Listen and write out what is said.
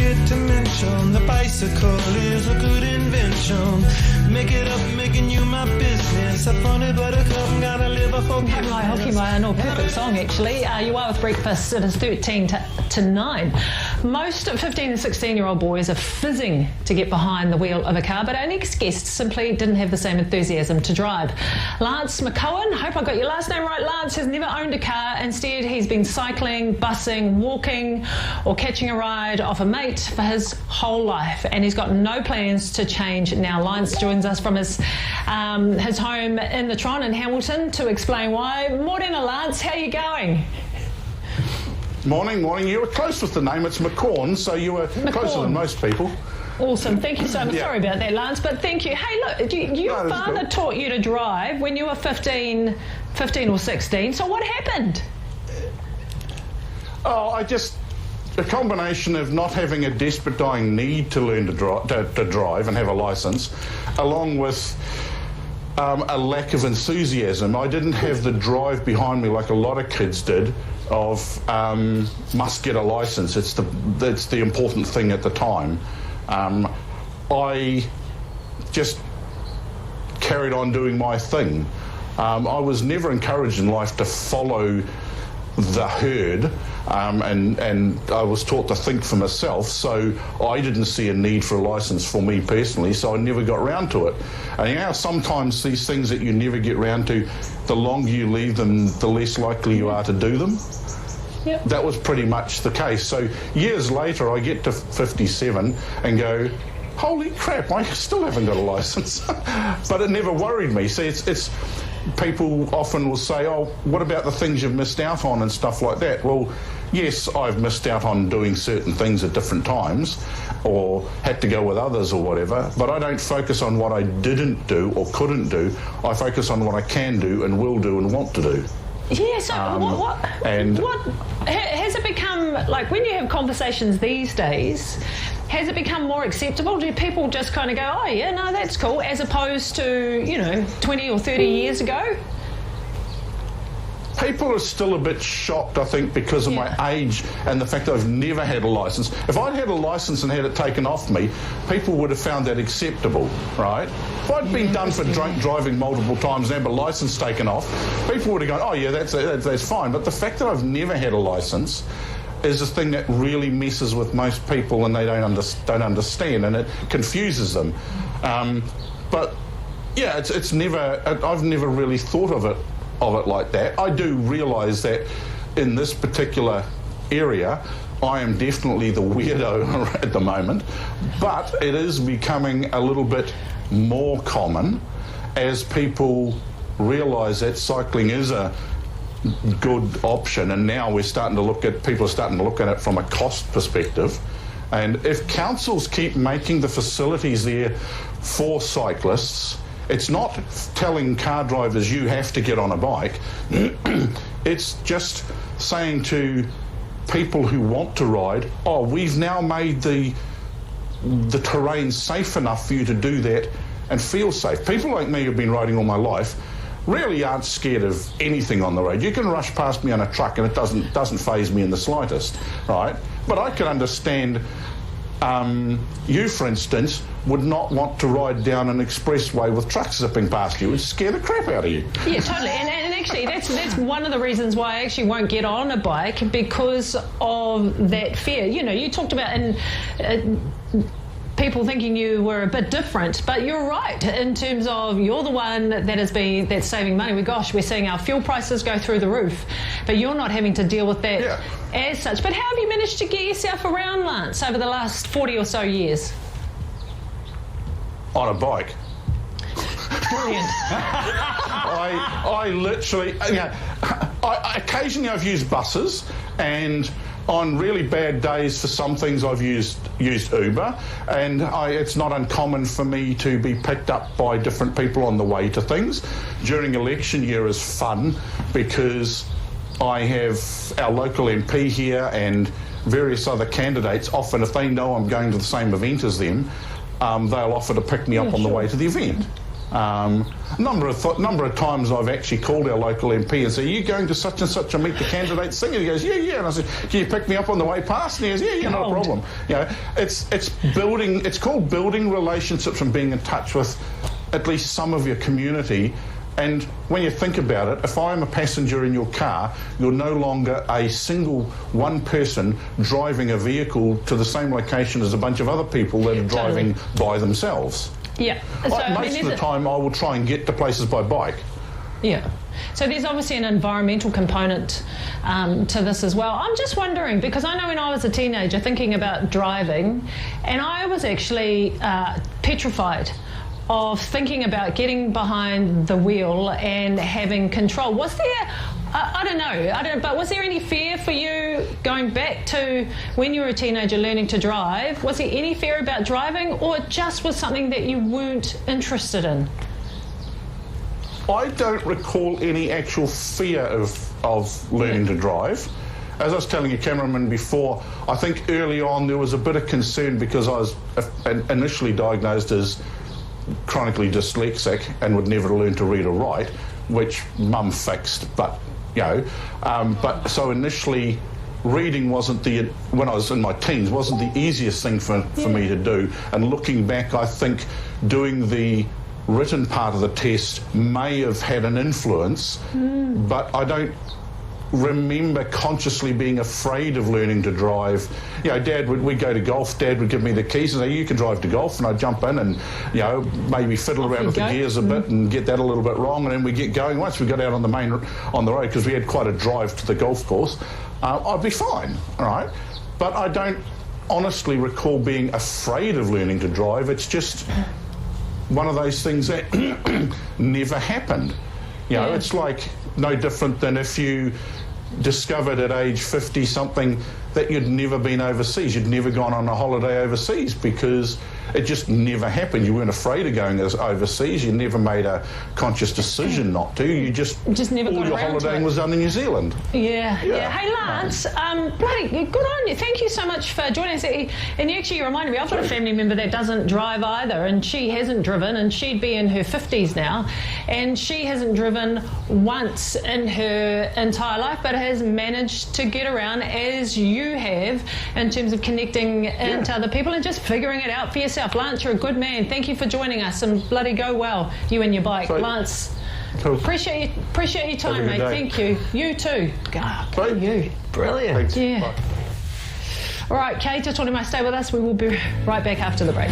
forget to mention the bicycle is a good invention. Make it up, making you my business. A funny buttercup, gotta live a forgiveness. Hi, Hockey Mai, no, perfect song actually. You are with breakfast. It is 13 to 9. Most 15 and 16-year-old boys are fizzing to get behind the wheel of a car, but our next guest simply didn't have the same enthusiasm to drive. Lance McCowan, hope I got your last name right. Lance has never owned a car. Instead, he's been cycling, busing, walking, or catching a ride off a mate for his whole life, and he's got no plans to change now. Lance joins us from his home in the Tron in Hamilton to explain why. Morena, Lance, how are you going? Morning. You were close with the name. It's McCorn, so you were closer than most people. Awesome, thank you so much. Sorry about that, Lance, but thank you. Hey, look, your father taught you to drive when you were 15 or 16, so what happened? Oh, a combination of not having a desperate dying need to learn to drive and have a licence, along with a lack of enthusiasm. I didn't have the drive behind me like a lot of kids did of must get a licence. It's the important thing at the time. I just carried on doing my thing. I was never encouraged in life to follow the herd, and I was taught to think for myself, so I didn't see a need for a licence for me personally, so I never got round to it. And you know, sometimes these things that you never get round to, the longer you leave them, the less likely you are to do them. Yep. That was pretty much the case. So years later, I get to 57 and go, holy crap, I still haven't got a licence. But it never worried me. See, it's people often will say, oh, what about the things you've missed out on and stuff like that? Well, yes, I've missed out on doing certain things at different times or had to go with others or whatever, but I don't focus on what I didn't do or couldn't do. I focus on what I can do and will do and want to do. Yeah, so what has it become, like when you have conversations these days, has it become more acceptable? Do people just kind of go, oh yeah, no, that's cool, as opposed to, 20 or 30 years ago? People are still a bit shocked, I think, because of my age and the fact that I've never had a licence. If I'd had a licence and had it taken off me, people would have found that acceptable, right? If I'd been done for drunk driving multiple times and had a licence taken off, people would have gone, oh yeah, that's fine. But the fact that I've never had a licence is a thing that really messes with most people, and they don't understand, and it confuses them. But yeah, it's never. I've never really thought of it like that. I do realise that in this particular area, I am definitely the weirdo at the moment, but it is becoming a little bit more common as people realise that cycling is a good option, and now people are starting to look at it from a cost perspective. And if councils keep making the facilities there for cyclists, it's not telling car drivers you have to get on a bike. It's just saying to people who want to ride, oh, we've now made the terrain safe enough for you to do that and feel safe. People like me who've been riding all my life really aren't scared of anything on the road. You can rush past me on a truck and it doesn't faze me in the slightest, right? But I can understand you, for instance, would not want to ride down an expressway with trucks zipping past you. It would scare the crap out of you. Yeah, totally. And actually, that's one of the reasons why I actually won't get on a bike, because of that fear. You talked about people thinking you were a bit different, but you're right in terms of you're the one that's saving money. We're seeing our fuel prices go through the roof, but you're not having to deal with that as such. But how have you managed to get yourself around, Lance, over the last 40 or so years? On a bike. Brilliant. I literally, occasionally I've used buses, and on really bad days for some things I've used Uber, and it's not uncommon for me to be picked up by different people on the way to things. During election year is fun because I have our local MP here and various other candidates. Often if they know I'm going to the same event as them, they'll offer to pick me up on the way to the event. Number of times I've actually called our local MP and said, "Are you going to such and such and meet the candidates thing?" And he goes, "Yeah." And I said, "Can you pick me up on the way past?" And he goes, "Yeah, not a problem." You know, it's building. It's called building relationships and being in touch with at least some of your community. And when you think about it, if I'm a passenger in your car, you're no longer a single one person driving a vehicle to the same location as a bunch of other people that are driving by themselves. Yeah. So, most of the time I will try and get to places by bike. Yeah. So there's obviously an environmental component to this as well. I'm just wondering, because I know when I was a teenager thinking about driving, and I was actually petrified of thinking about getting behind the wheel and having control. Was there, I don't know, but was there any fear for you going back to when you were a teenager learning to drive? Was there any fear about driving, or it just was something that you weren't interested in? I don't recall any actual fear of learning to drive. As I was telling you, cameraman, before, I think early on there was a bit of concern because I was initially diagnosed as chronically dyslexic and would never learn to read or write, which mum fixed, but you know, but so initially reading wasn't when I was in my teens, wasn't the easiest thing for me to do. And looking back, I think doing the written part of the test may have had an influence, but I don't remember consciously being afraid of learning to drive. You know, we'd go to golf, Dad would give me the keys and say, "You can drive to golf," and I'd jump in and, you know, maybe fiddle around with the gears a bit and get that a little bit wrong, and then we get going. Once we got out on the road, because we had quite a drive to the golf course, I'd be fine, all right? But I don't honestly recall being afraid of learning to drive. It's just one of those things that never happened. You know, it's like no different than if you discovered at age 50 something that you'd never been overseas, you'd never gone on a holiday overseas, because it just never happened. You weren't afraid of going overseas, you never made a conscious decision not to, you just never all your holidaying was done in New Zealand. Yeah. Hey Lance, bloody good on you. Thank you so much for joining us. And you reminded me, I've got a family member that doesn't drive either, and she hasn't driven, and she'd be in her 50s now, and she hasn't driven once in her entire life, but has managed to get around as you have in terms of connecting into other people and just figuring it out for yourself. Lance, you're a good man. Thank you for joining us, and bloody go well, you and your bike. Sweet. Lance, cool. Appreciate your time, mate. Thank you. You too. Go you. Brilliant. Thanks. Yeah. Bye. All right, Kate, just wanted to stay with us. We will be right back after the break.